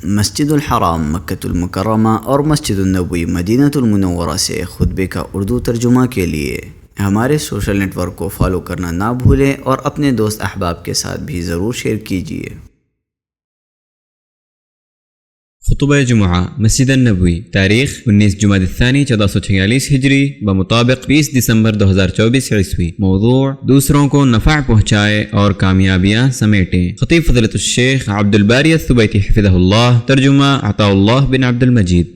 مسجد الحرام مکۃ المکرمہ اور مسجد النبوی مدینہ المنورہ سے خطبے کا اردو ترجمہ کے لیے ہمارے سوشل نیٹ ورک کو فالو کرنا نہ بھولیں اور اپنے دوست احباب کے ساتھ بھی ضرور شیئر کیجیے۔ خطبہ جمعہ مسجد النبوی، تاریخ 19 جمادی الثانی 1446 ہجری بمطابق 20 دسمبر 2024 عیسوی۔ موضوع: دوسروں کو نفع پہنچائے اور کامیابیاں سمیٹیں۔ خطیب فضیلۃ الشیخ عبد الباری الثبیتی حفظہ اللہ، ترجمہ عطاء اللہ بن عبد المجید۔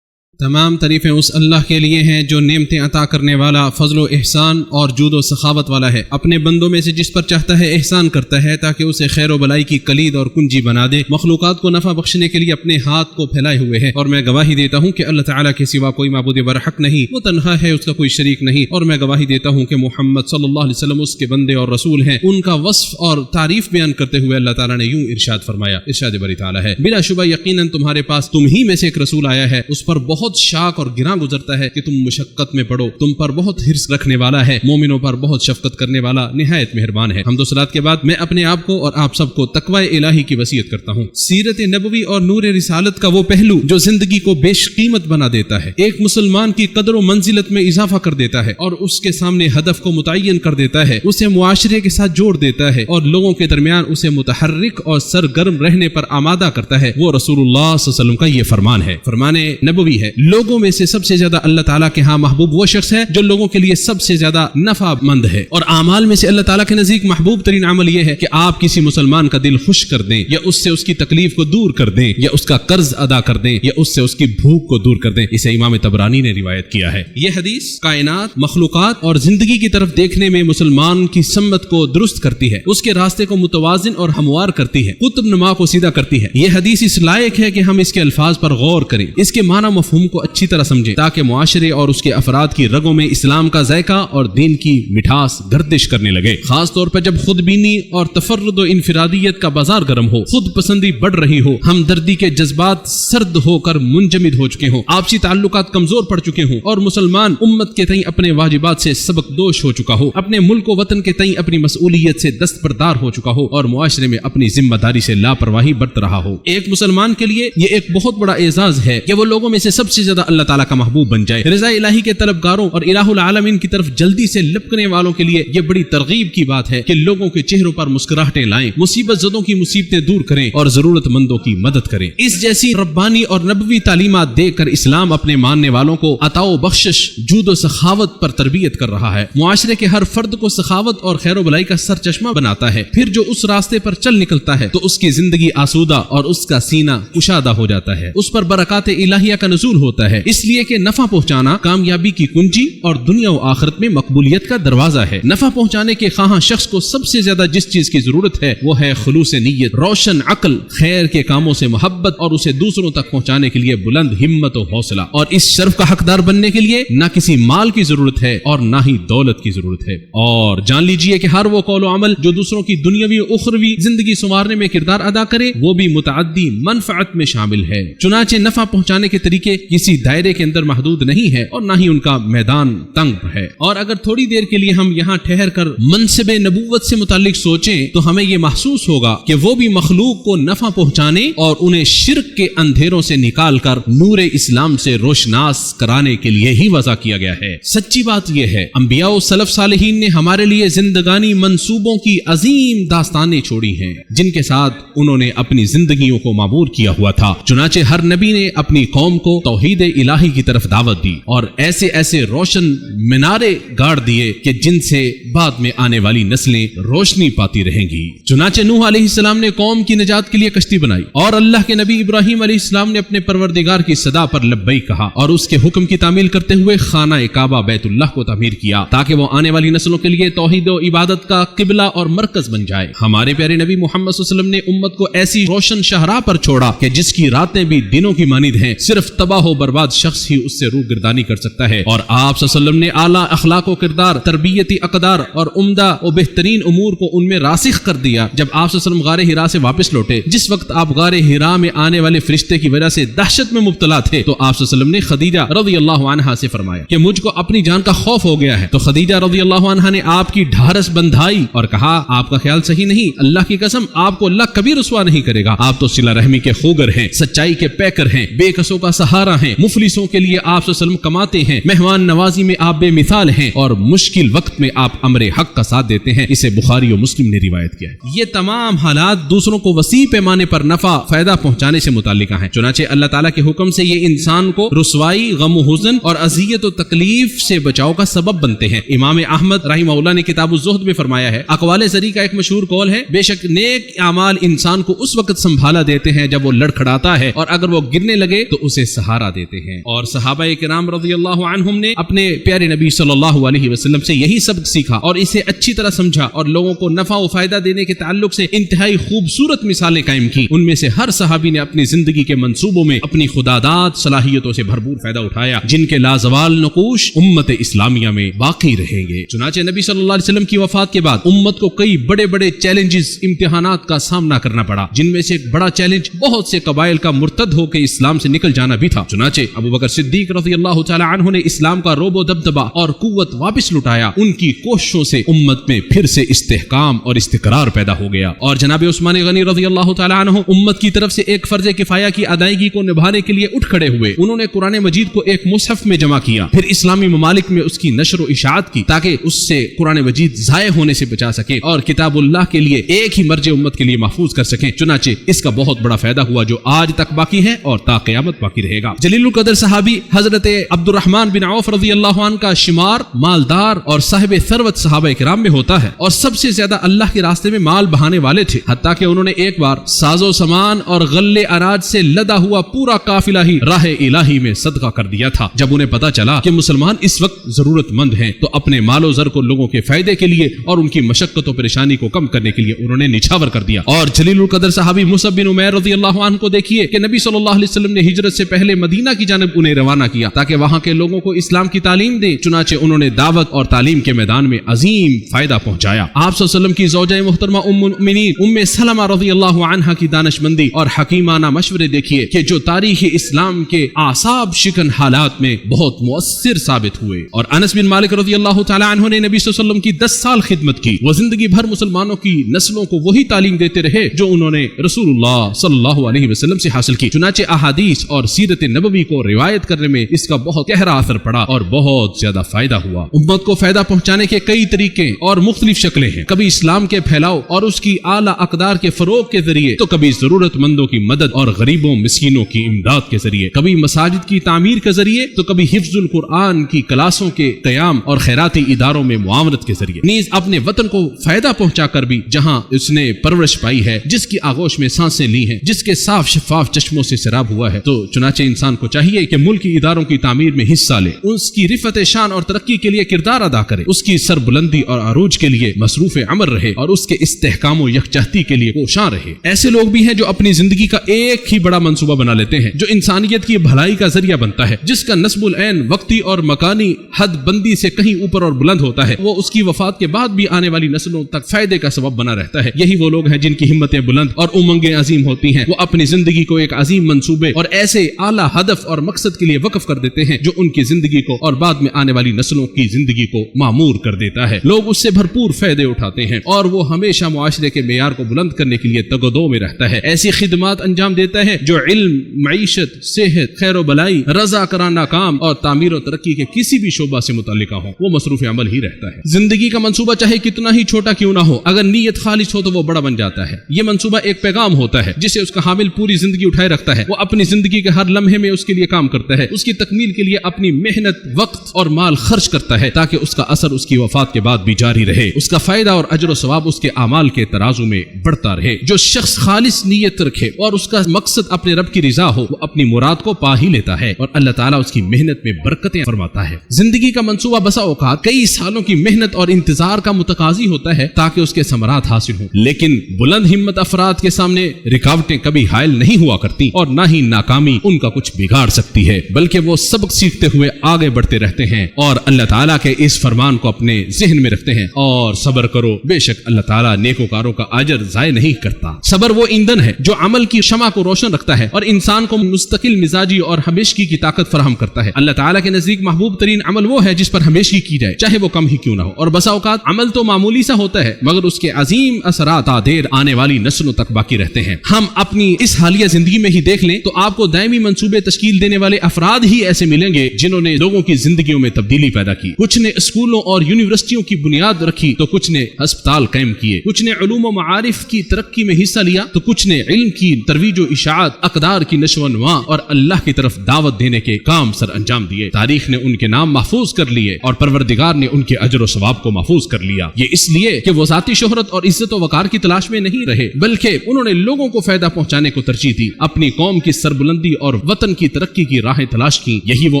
تمام تعریفیں اس اللہ کے لیے ہیں جو نعمتیں عطا کرنے والا، فضل و احسان اور جود و سخاوت والا ہے۔ اپنے بندوں میں سے جس پر چاہتا ہے احسان کرتا ہے تاکہ اسے خیر و بلائی کی کلید اور کنجی بنا دے۔ مخلوقات کو نفع بخشنے کے لیے اپنے ہاتھ کو پھیلائے ہوئے ہے، اور میں گواہی دیتا ہوں کہ اللہ تعالیٰ کے سوا کوئی معبود برحق نہیں، وہ تنہا ہے، اس کا کوئی شریک نہیں، اور میں گواہی دیتا ہوں کہ محمد صلی اللہ علیہ وسلم اس کے بندے اور رسول ہیں۔ ان کا وصف اور تعریف بیان کرتے ہوئے اللہ تعالیٰ نے یوں ارشاد فرمایا، ارشاد باری تعالیٰ ہے، بلا شبہ یقیناً تمہارے پاس تم ہی میں سے ایک رسول آیا ہے، اس پر بہت شاک اور گزرتا ہے کہ تم مشقت میں پڑو، تم پر بہت حرص رکھنے والا ہے، مومنوں پر بہت شفقت کرنے والا، نہایت مہربان ہے۔ حمد و صلات کے بعد میں اپنے آپ کو اور آپ سب کو تقوی الہی کی وصیت کرتا ہوں۔ سیرت نبوی اور نور رسالت کا وہ پہلو جو زندگی کو بیش قیمت بنا دیتا ہے، ایک مسلمان کی قدر و منزلت میں اضافہ کر دیتا ہے اور اس کے سامنے ہدف کو متعین کر دیتا ہے، اسے معاشرے کے ساتھ جوڑ دیتا ہے اور لوگوں کے درمیان اسے متحرک اور سرگرم رہنے پر آمادہ کرتا ہے، وہ رسول اللہ صلی اللہ علیہ وسلم کا یہ فرمان ہے، فرمان نبوی ہے۔ لوگوں میں سے سب سے زیادہ اللہ تعالیٰ کے ہاں محبوب وہ شخص ہے جو لوگوں کے لیے سب سے زیادہ نفع مند ہے، اور اعمال میں سے اللہ تعالیٰ کے نزدیک محبوب ترین عمل یہ ہے کہ آپ کسی مسلمان کا دل خوش کر دیں، یا اس سے اس کی تکلیف کو دور کر دیں، یا اس کا قرض ادا کر دیں، یا اس سے اس کی بھوک کو دور کر دیں۔ اسے امام طبرانی نے روایت کیا ہے۔ یہ حدیث کائنات، مخلوقات اور زندگی کی طرف دیکھنے میں مسلمان کی سمت کو درست کرتی ہے، اس کے راستے کو متوازن اور ہموار کرتی ہے، قطب نما کو سیدھا کرتی ہے۔ یہ حدیث اس لائق ہے کہ ہم اس کے الفاظ پر غور کریں، اس کے معنی مفہوم کو اچھی طرح سمجھیں، تاکہ معاشرے اور اس کے افراد کی رگوں میں اسلام کا ذائقہ اور دین کی مٹھاس گردش کرنے لگے، خاص طور پر جب خود بینی اور تفرد و انفرادیت کا بازار گرم ہو، خود پسندی بڑھ رہی ہو، ہمدردی کے جذبات سرد ہو کر منجمد ہو چکے ہوں، آپسی تعلقات کمزور پڑ چکے ہوں، اور مسلمان امت کے تئیں اپنے واجبات سے سبق دوش ہو چکا ہو، اپنے ملک و وطن کے تئیں اپنی مسئولیت سے دستبردار ہو چکا ہو، اور معاشرے میں اپنی ذمہ داری سے لاپرواہی برت رہا ہو۔ ایک مسلمان کے لیے یہ ایک بہت بڑا اعزاز ہے کہ وہ لوگوں میں سے سب سے زیادہ اللہ تعالیٰ کا محبوب بن جائے۔ رضا الہی کے طلبگاروں اور الہ العالمین کی طرف جلدی سے لپکنے والوں کے لیے یہ بڑی ترغیب کی بات ہے کہ لوگوں کے چہروں پر مسکراہٹیں لائیں، مصیبت زدوں کی مصیبتیں دور کریں اور ضرورت مندوں کی مدد کریں۔ اس جیسی ربانی اور نبوی تعلیمات دے کر اسلام اپنے ماننے والوں کو عطا و بخشش، جود و سخاوت پر تربیت کر رہا ہے، معاشرے کے ہر فرد کو سخاوت اور خیر و بلائی کا سرچشمہ بناتا ہے۔ پھر جو اس راستے پر چل نکلتا ہے تو اس کی زندگی آسودہ اور اس کا سینہ کشادہ ہو جاتا ہے، اس پر برکات الہیہ کا نزول ہوتا ہے، اس لیے کہ نفع پہنچانا کامیابی کی کنجی اور دنیا و آخرت میں مقبولیت کا دروازہ ہے۔ نفع پہنچانے کے خواہاں شخص کو سب سے زیادہ جس چیز کی ضرورت ہے وہ ہے خلوص نیت، روشن عقل، خیر کے کاموں سے محبت اور اسے دوسروں تک پہنچانے کے لیے بلند ہمت و حوصلہ، اور اس شرف کا حقدار بننے کے لیے نہ کسی مال کی ضرورت ہے اور نہ ہی دولت کی ضرورت ہے۔ اور جان لیجئے کہ ہر وہ قول و عمل جو دوسروں کی دنیاوی و اخروی زندگی سنوارنے میں کردار ادا کرے وہ بھی متعدی منفعت میں شامل ہے۔ چنانچہ نفع پہنچانے کے طریقے کسی دائرے کے اندر محدود نہیں ہے اور نہ ہی ان کا میدان تنگ ہے، اور اگر تھوڑی دیر کے لیے ہم یہاں ٹھہر کر منصب نبوت سے متعلق سوچیں تو ہمیں یہ محسوس ہوگا کہ وہ بھی مخلوق کو نفع پہنچانے اور انہیں شرک کے اندھیروں سے نکال کر نور اسلام سے روشناس کرانے کے لیے ہی وضع کیا گیا ہے۔ سچی بات یہ ہے، انبیاء و سلف صالحین نے ہمارے لیے زندگانی منصوبوں کی عظیم داستانیں چھوڑی ہیں جن کے ساتھ انہوں نے اپنی زندگیوں کو معمور کیا ہوا تھا۔ چنانچہ ہر نبی نے اپنی قوم کو توحید الہی کی طرف دعوت دی اور ایسے روشن مینارے گاڑ دیے کہ جن سے بعد میں آنے والی نسلیں روشنی پاتی رہیں گی۔ چنانچہ نوح علیہ السلام نے قوم کی نجات کے لیے کشتی بنائی، اور اللہ کے نبی ابراہیم علیہ السلام نے اپنے پروردگار کی صدا پر لبیک کہا اور اس کے حکم کی تعمیل کرتے ہوئے خانہ کعبہ بیت اللہ کو تعمیر کیا تاکہ وہ آنے والی نسلوں کے لیے توحید و عبادت کا قبلہ اور مرکز بن جائے۔ ہمارے پیارے نبی محمد صلی اللہ علیہ وسلم نے امت کو ایسی روشن شاہراہ پر چھوڑا کہ جس کی راتیں بھی دنوں کی مانند ہیں، صرف تباہ و و برباد شخص ہی اس سے روح گردانی کر سکتا ہے۔ اور آپ صلی اللہ علیہ وسلم نے اعلیٰ اخلاق و کردار، تربیتی اقدار اور عمدہ و بہترین امور کو ان میں راسخ کر دیا۔ جب آپ صلی اللہ علیہ وسلم غار ہرا سے واپس لوٹے، جس وقت آپ غار ہرا میں آنے والے فرشتے کی وجہ سے دہشت میں مبتلا تھے، تو آپ صلی اللہ علیہ وسلم نے خدیجہ رضی اللہ عنہا سے فرمایا کہ مجھ کو اپنی جان کا خوف ہو گیا ہے۔ تو خدیجہ رضی اللہ عنہا نے آپ کی ڈھارس بندھائی اور کہا آپ کا خیال صحیح نہیں، اللہ کی قسم آپ کو اللہ کبھی رسوا نہیں کرے گا، آپ تو صلہ رحمی کے خوگر ہیں، سچائی کے پیکر ہیں، بے کسوں کا سہارا ہیں، مفلسوں کے لیے آپ صلی اللہ علیہ وسلم کماتے ہیں، مہمان نوازی میں آپ بے مثال ہیں، اور مشکل وقت میں آپ امر حق کا ساتھ دیتے ہیں۔ اسے بخاری و مسلم نے روایت کیا ہے۔ یہ تمام حالات دوسروں کو وسیع پیمانے پر نفع فائدہ پہنچانے سے متعلق ہیں، چنانچہ اللہ تعالیٰ کے حکم سے یہ انسان کو رسوائی، غم و حزن اور اذیت و تکلیف سے بچاؤ کا سبب بنتے ہیں۔ امام احمد رحمہ اللہ نے کتاب الزہد میں فرمایا ہے، اقوال زری کا ایک مشہور قول ہے، بے شک نیک اعمال انسان کو اس وقت سنبھالا دیتے ہیں جب وہ لڑکھڑاتا ہے، اور اگر وہ گرنے لگے تو اسے سہارا دیتے ہیں۔ اور صحابہ کرام رضی اللہ عنہم نے اپنے پیارے نبی صلی اللہ علیہ وسلم سے یہی سبق سیکھا اور اسے اچھی طرح سمجھا، اور لوگوں کو نفع و فائدہ دینے کے تعلق سے انتہائی خوبصورت مثالیں قائم کی۔ ان میں سے ہر صحابی نے اپنی زندگی کے منصوبوں میں اپنی خداداد صلاحیتوں سے بھرپور فائدہ اٹھایا، جن کے لازوال نقوش امت اسلامیہ میں باقی رہیں گے۔ چنانچہ نبی صلی اللہ علیہ وسلم کی وفات کے بعد امت کو کئی بڑے بڑے چیلنجز، امتحانات کا سامنا کرنا پڑا، جن میں سے ایک بڑا چیلنج بہت سے قبائل کا مرتد ہو کے اسلام سے نکل جانا بھی تھا۔ چنانچہ ابو بکر صدیق رضی اللہ تعالی عنہ نے اسلام کا روب و دبدبہ اور قوت واپس لٹایا۔ ان کی کوششوں سے امت میں پھر سے استحکام اور استقرار پیدا ہو گیا۔ اور جناب عثمان غنی رضی اللہ تعالی عنہ امت کی طرف سے ایک فرض کفایہ کی ادائیگی کو نبھانے کے لیے اٹھ کھڑے ہوئے۔ انہوں نے قرآن مجید کو ایک مصحف میں جمع کیا، پھر اسلامی ممالک میں اس کی نشر و اشاعت کی، تاکہ اس سے قرآن مجید ضائع ہونے سے بچا سکے اور کتاب اللہ کے لیے ایک ہی مرجع امت کے لیے محفوظ کر سکیں۔ چنانچہ اس کا بہت بڑا فائدہ ہوا جو آج تک باقی ہے اور تا قیامت باقی رہے گا۔ جلیل القدر صحابی حضرت عبد الرحمن بن عوف رضی اللہ عنہ کا شمار مالدار اور صاحب ثروت صحابہ کرام میں ہوتا ہے، اور سب سے زیادہ اللہ کے راستے میں مال بہانے والے تھے، حتیٰ کہ انہوں نے ایک بار ساز و سامان اور غلے اناج سے لدا ہوا پورا قافلہ ہی راہ الہی میں صدقہ کر دیا تھا۔ جب انہیں پتا چلا کہ مسلمان اس وقت ضرورت مند ہیں، تو اپنے مال و زر کو لوگوں کے فائدے کے لیے اور ان کی مشقت و پریشانی کو کم کرنے کے لیے انہوں نے نچھاور کر دیا۔ اور جلیل القدر صحابی مصعب بن عمیر رضی اللہ عنہ کو دیکھیے کہ نبی صلی اللہ علیہ وسلم نے ہجرت سے پہلے مدینہ کی جانب انہیں روانہ کیا تاکہ وہاں کے لوگوں کو اسلام کی تعلیم دیں۔ چنانچہ انہوں نے دعوت اور تعلیم کے میدان میں عظیم فائدہ پہنچایا۔ آپ صلی اللہ علیہ وسلم کی زوجہ محترمہ ام المؤمنین ام سلمہ رضی اللہ عنہا کی دانش مندی اور حکیمانہ مشورے دیکھیے کہ جو تاریخ اسلام کے اعصاب شکن حالات میں بہت مؤثر ثابت ہوئے۔ اور انس بن مالک رضی اللہ تعالی عنہ نے نبی صلی اللہ علیہ وسلم کی 10 سال خدمت کی، وہ زندگی بھر مسلمانوں کی نسلوں کو وہی تعلیم دیتے رہے جو انہوں نے رسول اللہ صلی اللہ علیہ وسلم سے حاصل کی۔ چنانچہ احادیث اور سیرت نبوی کو روایت کرنے میں اس کا بہت گہرا اثر پڑا اور بہت زیادہ فائدہ ہوا۔ امت کو فائدہ پہنچانے کے کئی طریقے اور مختلف شکلیں ہیں، کبھی اسلام کے پھیلاؤ اور اس کی اعلیٰ اقدار کے فروغ کے ذریعے، تو کبھی ضرورت مندوں کی مدد اور غریبوں مسکینوں کی امداد کے ذریعے، کبھی مساجد کی تعمیر کے ذریعے، تو کبھی حفظ القرآن کی کلاسوں کے قیام اور خیراتی اداروں میں معاونت کے ذریعے، نیز اپنے وطن کو فائدہ پہنچا کر بھی، جہاں اس نے پرورش پائی ہے، جس کی آغوش میں سانسیں لی ہیں، جس کے صاف شفاف چشموں سے سیراب ہوا ہے۔ تو چنانچہ انسان کو چاہیے کہ ملکی اداروں کی تعمیر میں حصہ لے، اس کی رفعت شان اور ترقی کے لیے کردار ادا کرے، اس کی سربلندی اور عروج کے لیے مصروف عمل رہے اور اس کے استحکام و یکجہتی کے لیے کوشاں رہے۔ ایسے لوگ بھی ہیں جو اپنی زندگی کا ایک ہی بڑا منصوبہ بنا لیتے ہیں جو انسانیت کی بھلائی کا ذریعہ بنتا ہے، جس کا نصب العین وقتی اور مکانی حد بندی سے کہیں اوپر اور بلند ہوتا ہے، وہ اس کی وفات کے بعد بھی آنے والی نسلوں تک فائدے کا سبب بنا رہتا ہے۔ یہی وہ لوگ ہیں جن کی ہمتیں بلند اور امنگیں عظیم ہوتی ہیں، وہ اپنی زندگی کو ایک عظیم منصوبے اور ایسے اعلیٰ ہدف اور مقصد کے لیے وقف کر دیتے ہیں جو ان کی زندگی کو اور بعد میں آنے والی نسلوں کی زندگی کو معمور کر دیتا ہے۔ لوگ اس سے بھرپور فائدے اٹھاتے ہیں اور وہ ہمیشہ معاشرے کے معیار کو بلند کرنے کے لیے تگ و دو میں رہتا ہے، ایسی خدمات انجام دیتا ہے جو علم، معیشت، صحت، خیر و بلائی، رضا کرانہ کام اور تعمیر و ترقی کے کسی بھی شعبہ سے متعلقہ ہو، وہ مصروف عمل ہی رہتا ہے۔ زندگی کا منصوبہ چاہے کتنا ہی چھوٹا کیوں نہ ہو، اگر نیت خالص ہو تو وہ بڑا بن جاتا ہے۔ یہ منصوبہ ایک پیغام ہوتا ہے جسے اس کا حامل پوری زندگی اٹھائے رکھتا ہے، وہ اپنی زندگی کے ہر لمحے میں اس کے لیے کام کرتا ہے، اس کی تکمیل کے لیے اپنی محنت، وقت اور مال خرچ کرتا ہے تاکہ اس کا اثر اس کی وفات کے بعد بھی جاری رہے، اس کا فائدہ اور اجر و ثواب اس کے اعمال کے ترازو میں بڑھتا رہے۔ جو شخص خالص نیت رکھے اور اس کا مقصد اپنے رب کی رضا ہو، وہ اپنی مراد کو پا ہی لیتا ہے اور اللہ تعالیٰ اس کی محنت میں برکتیں فرماتا ہے۔ زندگی کا منصوبہ بسا اوقات کئی سالوں کی محنت اور انتظار کا متقاضی ہوتا ہے تاکہ اس کے ثمرات حاصل ہوں، لیکن بلند ہمت افراد کے سامنے رکاوٹیں کبھی حائل نہیں ہوا کرتی اور نہ ہی ناکامی ان کا کچھ بگاڑ سکتی ہے، بلکہ وہ سبق سیکھتے ہوئے آگے بڑھتے رہتے ہیں اور اللہ تعالیٰ کے اس فرمان کو اپنے ذہن میں رکھتے ہیں اور صبر کرو، بے شک اللہ تعالیٰ نیکوکاروں کا اجر ضائع نہیں کرتا۔ صبر وہ ایندھن ہے جو عمل کی شمع کو روشن رکھتا ہے اور انسان کو مستقل مزاجی اور ہمیشگی کی طاقت فراہم کرتا ہے۔ اللہ تعالیٰ کے نزدیک محبوب ترین عمل وہ ہے جس پر ہمیشگی کی جائے، چاہے وہ کم ہی کیوں نہ ہو، اور بسا اوقات عمل تو معمولی سا ہوتا ہے مگر اس کے عظیم اثرات دیر آنے والی نسلوں تک باقی رہتے ہیں۔ ہم اپنی اس حالیہ زندگی میں ہی دیکھ لیں تو آپ کو دائمی منصوبے تشکیل دینے والے افراد ہی ایسے ملیں گے جنہوں نے لوگوں کی زندگیوں میں تبدیلی پیدا کی۔ کچھ نے اسکولوں اور یونیورسٹیوں کی بنیاد رکھی تو کچھ نے ہسپتال قائم کیے، کچھ نے علوم و معارف کی ترقی میں حصہ لیا تو کچھ نے علم کی ترویج و اشاعت، اقدار کی نشو و نما اور اللہ کی طرف دعوت دینے کے کام سر انجام دیے۔ تاریخ نے ان کے نام محفوظ کر لیے اور پروردگار نے ان کے اجر و ثواب کو محفوظ کر لیا۔ یہ اس لیے کہ وہ ذاتی شہرت اور عزت و وقار کی تلاش میں نہیں رہے بلکہ انہوں نے لوگوں کو فائدہ پہنچانے کو ترجیح دی، اپنی قوم کی سربلندی اور وطن کی ترقی کی راہیں تلاش کی۔ یہی وہ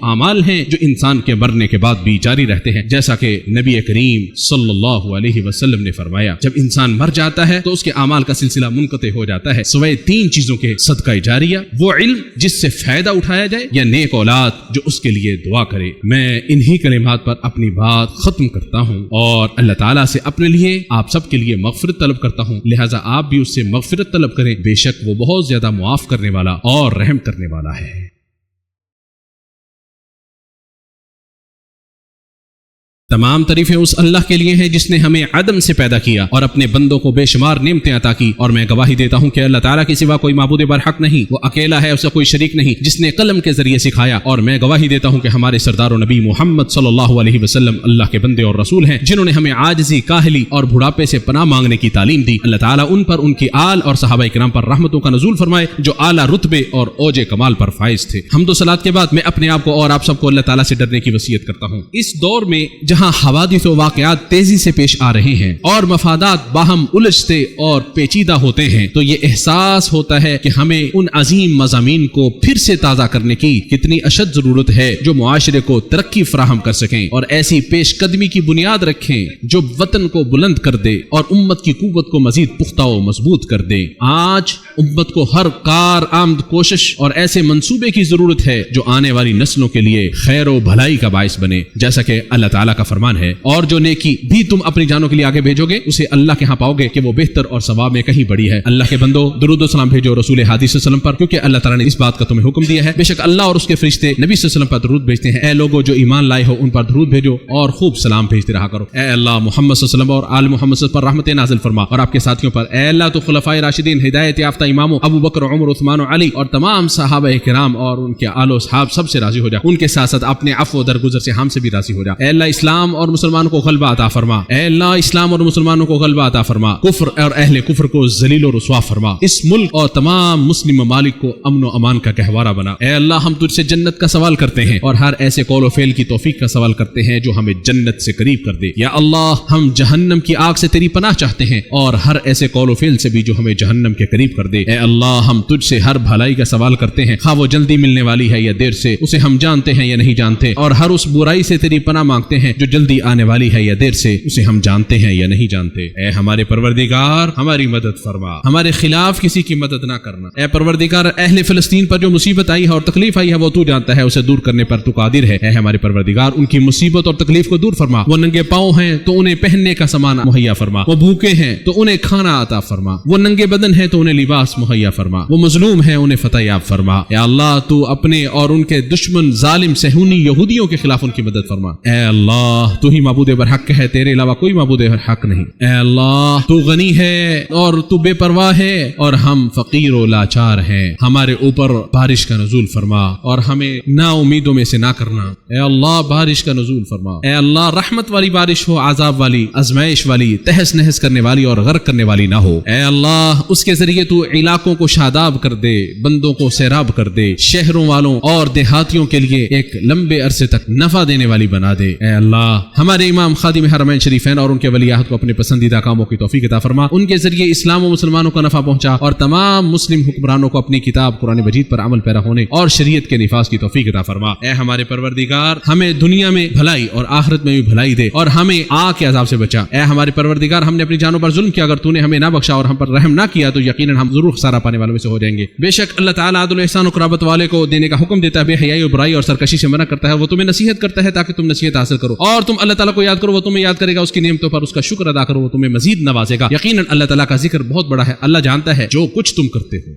اعمال ہیں جو انسان کے مرنے کے بعد بھی جاری رہتے ہیں، جیسا کہ نبی کریم صلی اللہ علیہ وسلم نے فرمایا، جب انسان مر جاتا ہے تو اس کے اعمال کا سلسلہ منقطع ہو جاتا ہے سوائے تین چیزوں کے، صدقہ جاریہ، وہ علم جس سے فائدہ اٹھایا جائے، یا نیک اولاد جو اس کے لیے دعا کرے۔ میں انہی کلمات پر اپنی بات ختم کرتا ہوں اور اللہ تعالیٰ سے اپنے لیے، آپ سب کے لیے مغفرت طلب کرتا ہوں، لہٰذا آپ بھی اس سے مغفرت طلب کریں، بے شک وہ بہت زیادہ معاف کرنے والا اور رحم کرنے والا ہے۔ تمام تعریفیں اس اللہ کے لیے ہیں جس نے ہمیں عدم سے پیدا کیا اور اپنے بندوں کو بے شمار نعمتیں عطا کی، اور میں گواہی دیتا ہوں کہ اللہ تعالیٰ کے سوا کوئی معبود برحق نہیں، وہ اکیلا ہے، اس کا کوئی شریک نہیں، جس نے قلم کے ذریعے سکھایا، اور میں گواہی دیتا ہوں کہ ہمارے سردار و نبی محمد صلی اللہ علیہ وسلم اللہ کے بندے اور رسول ہیں جنہوں نے ہمیں عاجزی، کاہلی اور بڑھاپے سے پناہ مانگنے کی تعلیم دی۔ اللہ تعالیٰ ان پر، ان کی آل اور صحابہ کرام پر رحمتوں کا نزول فرمائے جو اعلیٰ رتبے اور اوج کمال پر فائز تھے۔ حمد و صلات کے بعد میں اپنے آپ کو اور آپ سب کو اللہ تعالیٰ سے ڈرنے کی وصیت کرتا ہوں۔ اس دور میں جہاں حوادث و واقعات تیزی سے پیش آ رہے ہیں اور مفادات باہم الجھتے اور پیچیدہ ہوتے ہیں، تو یہ احساس ہوتا ہے کہ ہمیں ان عظیم مضامین کو پھر سے تازہ کرنے کی کتنی اشد ضرورت ہے جو معاشرے کو ترقی فراہم کر سکیں اور ایسی پیش قدمی کی بنیاد رکھیں جو وطن کو بلند کر دے اور امت کی قوت کو مزید پختہ و مضبوط کر دے۔ آج امت کو ہر کار آمد کوشش اور ایسے منصوبے کی ضرورت ہے جو آنے والی نسلوں کے لیے خیر و بھلائی کا باعث بنے، جیسا کہ اللہ تعالیٰ کا فرمان ہے، اور جو نیکی بھی تم اپنی جانوں کے لیے آگے بھیجو گے اسے اللہ کے ہاں پاؤ گے کہ وہ بہتر اور ثواب میں کہیں بڑی ہے۔ اللہ کے بندو، درود و سلام بھیجو رسول ہادی صلی اللہ علیہ وسلم پر، کیونکہ اللہ تعالیٰ نے اس بات کا تمہیں حکم دیا ہے۔ بے شک اللہ اور اس کے فرشتے نبی صلی اللہ علیہ وسلم پر درود بھیجتے ہیں۔ اے لوگو جو ایمان لائے ہو ان پر درود بھیجو اور خوب سلام بھیجتے رہا کرو۔ اے اللہ محمد صلی اللہ علیہ وسلم اور آل محمد صلی اللہ علیہ وسلم پر رحمت نازل فرما، اور آپ کے ساتھیوں پر۔ اے اللہ تو خلفائے راشدین، ہدایت یافتہ اماموں ابو بکر، عمر، عثمان و علی اور تمام صحابہ کرام اور ان کے آل و اصحاب سب سے راضی ہو جا، ان کے ساتھ ساتھ اپنے عفو و درگزر سے ہم سے بھی راضی ہو جا۔ اے اللہ اسلام اور مسلمانوں کو غلبہ عطا فرما، اے اللہ اسلام اور مسلمانوں کو غلبہ عطا فرما، کفر اور اہل کفر کو ذلیل و رسوا فرما، اس ملک اور تمام مسلم ممالک کو امن و امان کا گہوارہ بنا۔ اے اللہ ہم تجھ سے جنت کا سوال کرتے ہیں اور ہر ایسے قول و فعل کی توفیق کا سوال کرتے ہیں جو ہمیں جنت سے قریب کر دے۔ یا اللہ ہم جہنم کی آگ سے تیری پناہ چاہتے ہیں اور ہر ایسے قول و فعل سے بھی جو ہمیں جہنم کے قریب کر دے۔ اے اللہ ہم تجھ سے ہر بھلائی کا سوال کرتے ہیں، خواہ وہ جلدی ملنے والی ہے یا دیر سے، اسے ہم جانتے ہیں یا نہیں جانتے، اور ہر اس برائی سے تیری پناہ مانگتے ہیں جو جلدی آنے والی ہے یا دیر سے، اسے ہم جانتے ہیں یا نہیں جانتے۔ اے ہمارے پروردگار ہماری مدد فرما، ہمارے خلاف کسی کی مدد نہ کرنا۔ اے پروردگار اہل فلسطین پر جو مصیبت آئی ہے اور تکلیف آئی ہے وہ تو جانتا ہے، اسے دور کرنے پر تو قادر ہے۔ اے ہمارے پروردگار ان کی مصیبت اور تکلیف کو دور فرما۔ وہ ننگے پاؤں ہیں تو انہیں پہننے کا سامان مہیا فرما، وہ بھوکے ہیں تو انہیں کھانا عطا فرما، وہ ننگے بدن ہیں تو انہیں لباس مہیا فرما، وہ مظلوم ہیں انہیں فتح یاب فرما۔ اے اللہ تو اپنے اور ان کے دشمن ظالم صہیونی یہودیوں کے خلاف ان کی مدد فرما۔ اے اللہ تو ہی معبود برحق ہے، تیرے علاوہ کوئی معبود برحق نہیں۔ اے اللہ تو غنی ہے اور تو بے پرواہ ہے اور ہم فقیر و لاچار ہیں، ہمارے اوپر بارش کا نزول فرما اور ہمیں نا امیدوں میں سے نہ کرنا۔ اے اللہ بارش کا نزول فرما۔ اے اللہ رحمت والی بارش ہو، عذاب والی، آزمائش والی، تہس نہس کرنے والی اور غرق کرنے والی نہ ہو۔ اے اللہ اس کے ذریعے تو علاقوں کو شاداب کر دے، بندوں کو سیراب کر دے، شہروں والوں اور دیہاتیوں کے لیے ایک لمبے عرصے تک نفع دینے والی بنا دے۔ اے اللہ ہمارے امام خادم حرمین شریفین اور ان کے ولی عہد کو اپنے پسندیدہ کاموں کی توفیق عطا فرما، ان کے ذریعے اسلام و مسلمانوں کا نفع پہنچا اور تمام مسلم حکمرانوں کو اپنی کتاب قرآن مجید پر عمل پیرا ہونے اور شریعت کے نفاذ کی توفیق عطا فرما۔ اے ہمارے پروردگار، ہمیں دنیا میں بھلائی اور آخرت میں بھی بھلائی دے اور ہمیں آگ کے عذاب سے بچا۔ اے ہمارے پروردگار، ہم نے اپنی جانوں پر ظلم کیا، اگر تو نے ہمیں نہ بخشا اور ہم پر رحم نہ کیا تو یقیناً ہم ضرور خسارہ پانے والوں میں سے ہو جائیں گے۔ بے شک اللہ تعالیٰ عدل و احسان و قرابت والے کو دینے کا حکم دیتا ہے، بے حیائی و برائی اور سرکشی سے منع کرتا ہے، وہ تمہیں نصیحت کرتا ہے تاکہ تم نصیحت حاصل کرو، اور تم اللہ تعالیٰ کو یاد کرو، وہ تمہیں یاد کرے گا، اس کی نعمتوں پر اس کا شکر ادا کرو، وہ تمہیں مزید نوازے گا۔ یقیناً اللہ تعالیٰ کا ذکر بہت بڑا ہے، اللہ جانتا ہے جو کچھ تم کرتے ہو۔